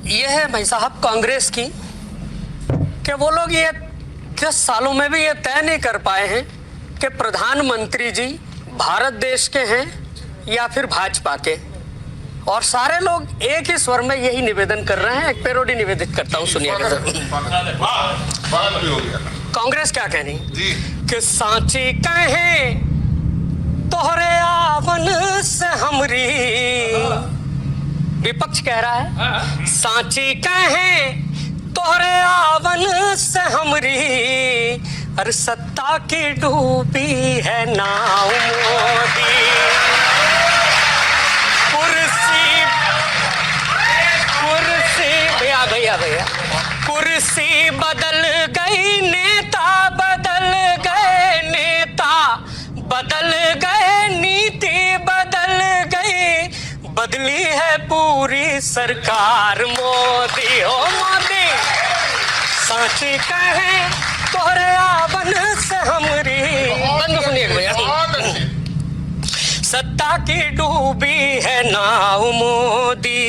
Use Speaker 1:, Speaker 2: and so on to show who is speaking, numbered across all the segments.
Speaker 1: ये है भाई साहब कांग्रेस की कि वो लोग ये 10 सालों में भी ये तय नहीं कर पाए हैं कि प्रधानमंत्री जी भारत देश के हैं या फिर भाजपा के। और सारे लोग एक ही स्वर में यही निवेदन कर रहे हैं। एक पैरोडी निवेदित करता हूँ, सुनिएगा। कांग्रेस क्या कह रही कि सांची कहे तोहरे आवन से हमरी, विपक्ष कह रहा है सांची कहे तोहरे आवन से हमरी, अरे सत्ता की डूबी है नाव मोदी, भैया कुर्सी बदल गई, नेता बदल गए, नेता बदल गए, नीति बदल गई, बदली है पूरी सरकार मोदी हो मोदी। सांची कहे तोहरे आवन से हमरी, बंद सुनिए भैया, सत्ता की डूबी है नाव मोदी,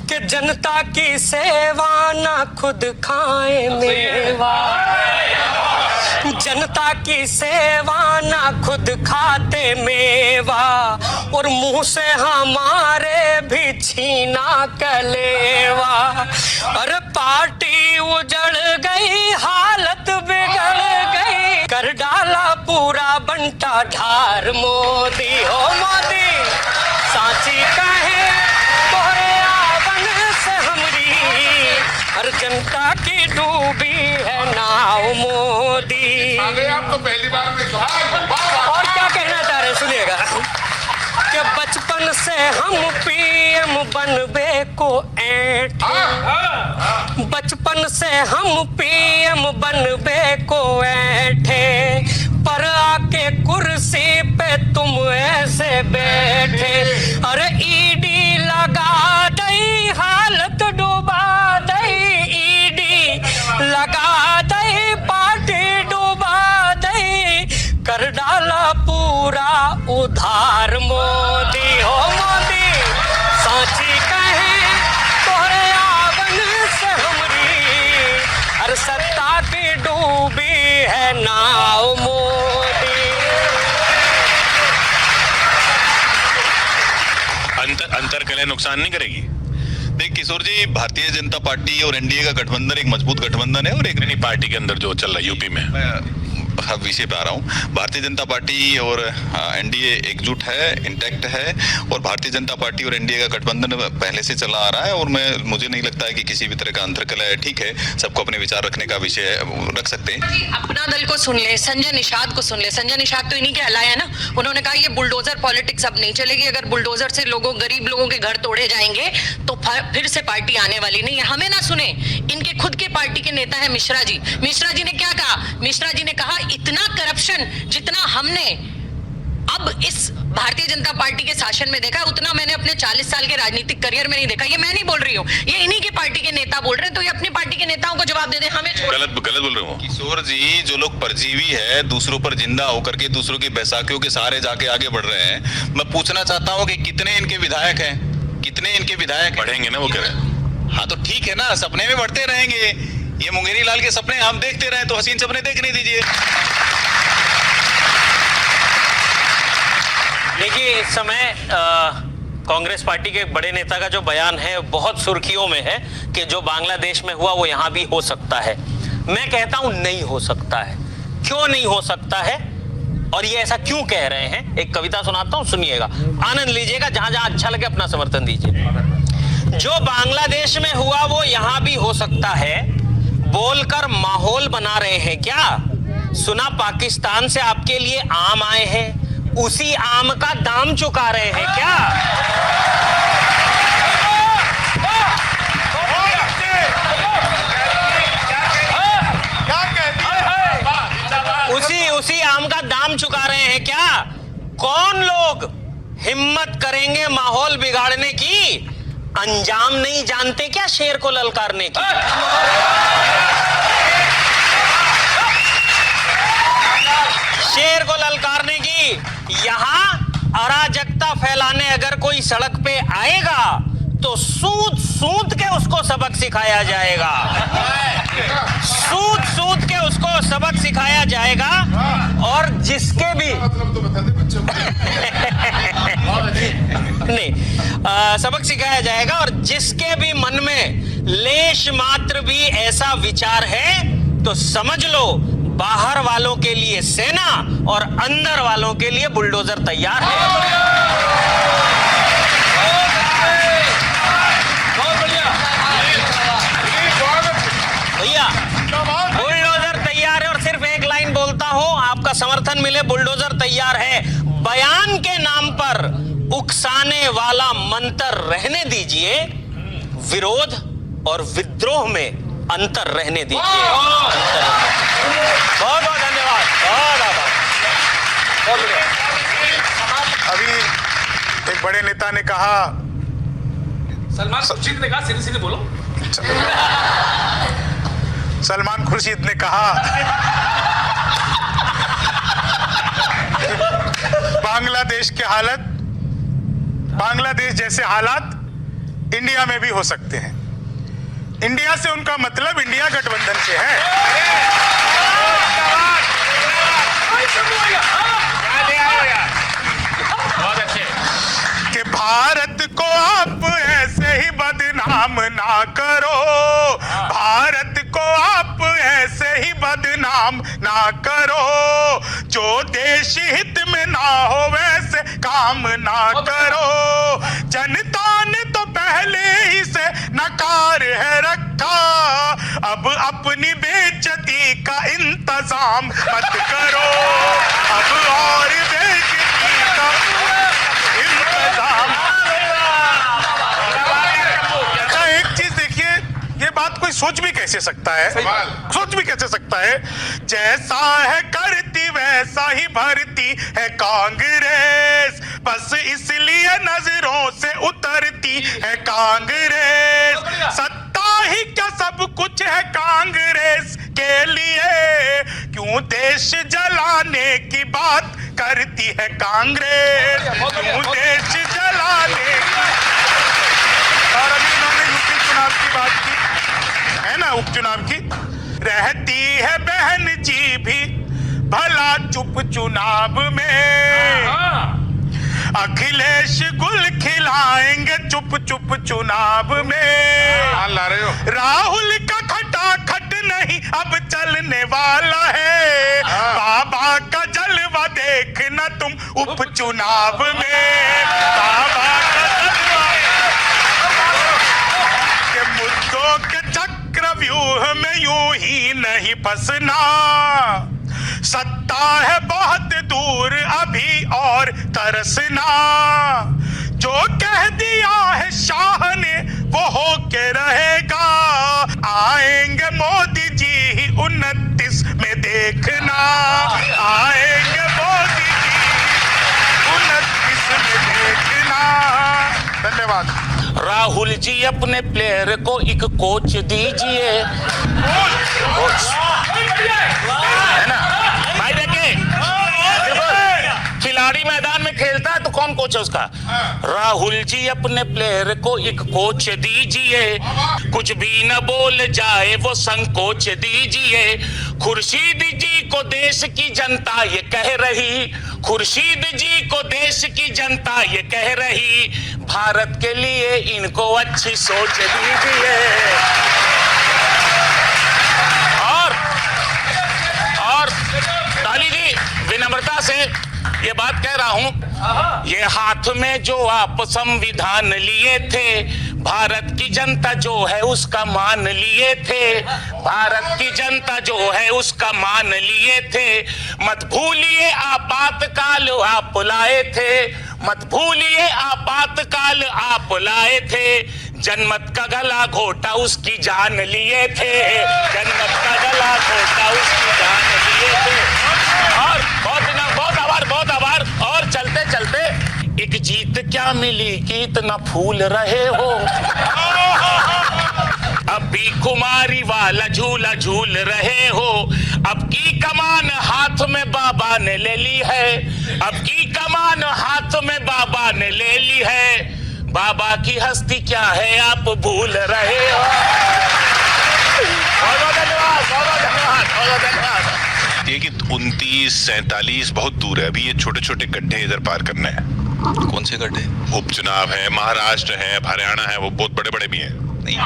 Speaker 1: कि जनता की सेवा ना खुद खाए मेवा, जनता की सेवा ना खुद खाते मेवा, और मुंह से हमारे भी छीना कलेवा। अरे पार्टी उजड़ गई, हालत बिगड़ गई, कर डाला पूरा बंटा ढार मोदी हो मोदी। सांची कहे तोहरे से हमरी, हर जनता की डूबी है नाव मोदी।
Speaker 2: आप तो पहली बार में
Speaker 1: और क्या कहना चाह रहे सुनिएगा कि बचपन से हम पीएम बनबे को ऐंठे, बचपन से हम पीएम बनबे को ऐंठे, पर आके कुर्सी पे तुम ऐसे बैठे। अरे ईडी लगा दई, हालत डुबा दई, ईडी लगा दई, पार्टी डुबा दई, कर डाला पूरा उधार मोदी हो मोदी। सांची कहे तोहरे आवन से हमरी, हर सत्ता की डूबी है नाव मोदी।
Speaker 3: अंतर कले नुकसान नहीं करेगी। देख किशोर जी, भारतीय जनता पार्टी और एनडीए का गठबंधन एक मजबूत गठबंधन है, और एक नई पार्टी के अंदर जो चल रहा है यूपी में, विषय पे आ रहा हूँ। भारतीय जनता पार्टी और एनडीए एकजुट है, इंटैक्ट है, और भारतीय जनता पार्टी और एनडीए का गठबंधन पहले से चला आ रहा है, और मुझे नहीं लगता है कि किसी भी तरह का अंतरकलह है। ठीक है, सबको अपने विचार रखने का विषय रख सकते हैं।
Speaker 4: अपना दल को सुन ले, संजय निषाद को सुन ले। संजय निषाद तो इन्हीं के हलाए है ना। उन्होंने कहा ये बुलडोजर पॉलिटिक्स अब नहीं चलेगी, अगर बुलडोजर से गरीब लोगों के घर तोड़े जाएंगे तो फिर से पार्टी आने वाली नहीं है। हमें ना सुने, इनके खुद के पार्टी के नेता है मिश्रा जी। मिश्रा जी ने क्या कहा? मिश्रा जी ने कहा इतना करप्शन जितना हमने अब इस भारतीय जनता पार्टी के शासन में देखा, उतना मैंने अपने 40 साल के राजनीतिक करियर में नहीं देखा। ये मैं नहीं बोल रही हूँ, ये इन्हीं की पार्टी के नेता बोल रहे हैं, तो ये अपनी पार्टी के नेताओं को जवाब दे दे, हमें
Speaker 3: गलत बोल रहे हो किशोर जी। जो लोग परजीवी है, दूसरों पर जिंदा होकर के दूसरों की बैसाखियों के सहारे जाके आगे बढ़ रहे हैं, मैं पूछना चाहता हूँ कि कितने इनके विधायक हैं, कितने इनके विधायक बढ़ेंगे ना वो कह रहे हैं। हाँ तो ठीक है ना, सपने में बढ़ते रहेंगे। ये मुंगेरी लाल के सपने हम देखते रहे तो हसीन सपने देखने दीजिए।
Speaker 5: देखिए, इस समय कांग्रेस पार्टी के बड़े नेता का जो बयान है बहुत सुर्खियों में है कि जो बांग्लादेश में हुआ वो यहां भी हो सकता है। मैं कहता हूं नहीं हो सकता है। क्यों नहीं हो सकता है और ये ऐसा क्यों कह रहे हैं, एक कविता सुनाता हूं, सुनिएगा, आनंद लीजिएगा, जहां जहां अच्छा लगे अपना समर्थन दीजिए। जो बांग्लादेश में हुआ वो यहां भी हो सकता है, बोलकर माहौल बना रहे हैं क्या? सुना पाकिस्तान से आपके लिए आम आए हैं, उसी आम का दाम चुका रहे हैं क्या? उसी आम का दाम चुका रहे हैं क्या? कौन लोग हिम्मत करेंगे माहौल बिगाड़ने की? अंजाम नहीं जानते क्या शेर को ललकारने की? शेर को ललकारने की। यहां अराजकता फैलाने अगर कोई सड़क पे आएगा तो सूंद सूंद के उसको उसको सबक सिखाया जाएगा, सूद सूद के उसको सबक सिखाया जाएगा। और जिसके भी नहीं सबक सिखाया जाएगा, और जिसके भी मन में लेश मात्र भी ऐसा विचार है तो समझ लो बाहर वालों के लिए सेना और अंदर वालों के लिए बुलडोजर तैयार है। भैया बुलडोजर तैयार है, और सिर्फ एक लाइन बोलता हूं, आपका समर्थन मिले, बुलडोजर तैयार है। बयान के नाम पर उकसाने वाला मंत्र रहने दीजिए, विरोध और विद्रोह में अंतर रहने दीजिए। बहुत बहुत धन्यवाद, बहुत आभार।
Speaker 2: अभी एक बड़े नेता ने कहा,
Speaker 6: सलमान खुर्शीद ने कहा, सीधे सीधे बोलो।
Speaker 2: सलमान खुर्शीद ने कहा बांग्लादेश के हालत, बांग्लादेश जैसे हालात इंडिया में भी हो सकते हैं। इंडिया से उनका मतलब इंडिया गठबंधन से है।
Speaker 6: बहुत अच्छे।
Speaker 2: कि भारत को आप ऐसे ही बदनाम ना करो, भारत को आप ऐसे ही बदनाम ना करो, जो देश हित में ना हो वैसे काम ना करो। जनता ने तो पहले ही से नकार है रखा, अब अपनी बेइज्जती का इंतजाम मत करो, अब और बेइज्जती का इंतजाम। अच्छा एक चीज देखिए, ये बात कोई सोच भी कैसे सकता है, सोच भी कैसे सकता है। जैसा है करती वैसा ही भरती है कांग्रेस, बस इसलिए नजरों से उतरती है कांग्रेस। सत्ता ही क्या सब कुछ है कांग्रेस के लिए, क्यों देश जलाने की बात करती है कांग्रेस, क्यों देश जलाने की। और अभी इन्होंने यूपी चुनाव की बात की है ना, उपचुनाव की। रहती है बहन जी भी भला चुप चुनाव में, अखिलेश गुल खिलाएंगे चुप चुप चुनाव में।
Speaker 6: ला रहे हो
Speaker 2: राहुल का खटाखट नहीं अब चलने वाला है, बाबा का जलवा देखना तुम उपचुनाव में, बाबा का जलवा के मुद्दों के चक्रव्यूह में यूं ही नहीं फंसना। सत्ता है बहुत दूर अभी और तरसना, जो कह दिया है शाह ने वो हो के रहेगा, आएंगे मोदी जी ही 29 में देखना, आएंगे मोदी जी 29 में देखना। धन्यवाद।
Speaker 7: राहुल जी अपने प्लेयर को एक कोच दीजिए, है ना भाई। देखिए खिलाड़ी मैदान में खेलता है तो कौन कोच है उसका? राहुल जी अपने प्लेयर को एक कोच दीजिए, कुछ भी न बोल जाए वो संकोच दीजिए। खुर्शीद जी को देश की जनता ये कह रही, खुर्शीद जी को देश की जनता ये कह रही, भारत के लिए इनको अच्छी सोच दीजिए। और ताली जी विनम्रता से ये बात कह रहा हूं, ये हाथ में जो आप संविधान लिए थे, भारत की जनता जो है उसका मान लिए थे, भारत की जनता जो है उसका मान लिए थे। मत भूलिए आपातकाल आप लाए थे, मत भूलिए आपातकाल आप लाए थे, जनमत का गला घोटा उसकी जान लिए थे, जनमत का गला घोटा उसकी जान लिए थे। और बहुत आभार। और चलते चलते एक जीत क्या मिली कि इतना फूल रहे हो, अब भी कुमारी वाला झूला झूल रहे हो, अब की कमान हाथ में बाबा ने ले ली है, अब की कमान हाथ में बाबा ने ले ली है। बाबा की हस्ती क्या है आप भूल रहे हो। बहुत धन्यवाद, बहुत धन्यवाद, बहुत धन्यवाद।
Speaker 3: ये कि 29-47 बहुत दूर है, अभी ये छोटे छोटे गड्ढे इधर पार करने हैं।
Speaker 8: कौन से गड्ढे?
Speaker 3: उपचुनाव है, महाराष्ट्र है, हरियाणा है, वो बहुत बड़े बड़े भी हैं। नहीं,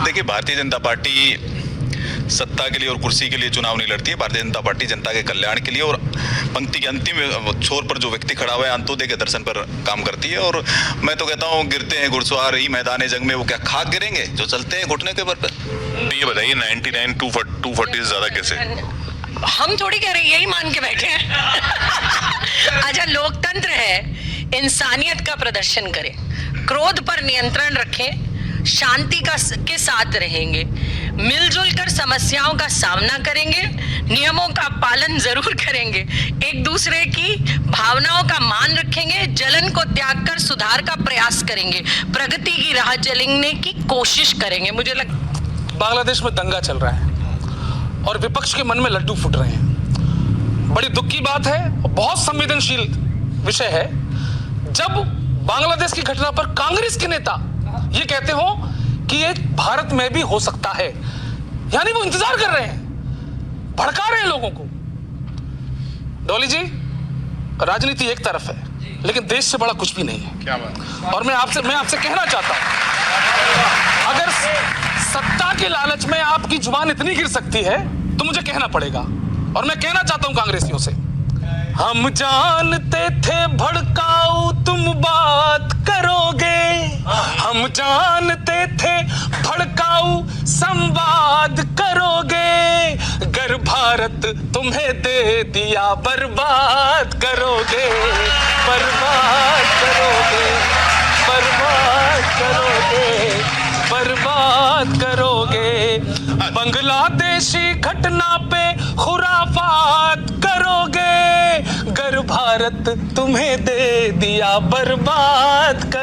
Speaker 3: देखिए भारतीय जनता पार्टी सत्ता के लिए और कुर्सी के लिए चुनाव नहीं लड़ती है। भारतीय जनता पार्टी जनता के कल्याण के लिए और पंक्ति के अंतिम छोर पर जो व्यक्ति खड़ा हुआ है अंत्योदय के दर्शन पर काम करती है। और मैं तो कहता हूँ गिरते हैं घुड़सवार ही मैदान जंग में, वो क्या खाक गिरेंगे जो चलते हैं घुटने के बल पर। ये बताइए 99 240 ज्यादा कैसे?
Speaker 4: हम थोड़ी कह रहे हैं, यही मान के बैठे हैं। अच्छा, लोकतंत्र है, इंसानियत का प्रदर्शन करें, क्रोध पर नियंत्रण रखें, शांति के साथ रहेंगे, मिलजुल कर समस्याओं का सामना करेंगे, नियमों का पालन जरूर करेंगे, एक दूसरे की भावनाओं का मान रखेंगे, जलन को त्याग कर सुधार का प्रयास करेंगे, प्रगति की राह चलने की कोशिश करेंगे। मुझे
Speaker 6: बांग्लादेश में दंगा चल रहा है और विपक्ष के मन में लड्डू फूट रहे हैं। बड़ी दुख की बात है, बहुत संवेदनशील विषय है जब बांग्लादेश की घटना पर कांग्रेस के नेता ये कहते हो कि ये भारत में भी हो सकता है, यानी वो इंतजार कर रहे हैं, भड़का रहे हैं लोगों को। डॉली जी, राजनीति एक तरफ है लेकिन देश से बड़ा कुछ भी नहीं है।
Speaker 2: क्या बात।
Speaker 6: और मैं आपसे कहना चाहता हूं, अगर सत्ता के लालच में आपकी जुबान इतनी गिर सकती है तो मुझे कहना पड़ेगा। और मैं कहना चाहता हूं कांग्रेसियों से, हम जानते थे भड़काऊ तुम बात करोगे, हम जानते थे भड़काऊ संवाद करोगे, गर भारत तुम्हें दे दिया बर्बाद करोगे, बर्बाद करोगे, बर्बाद करोगे, बर्बाद करोगे। बांग्लादेशी घटना पे खुराफात करोगे, गर भारत तुम्हें दे दिया बर्बाद कर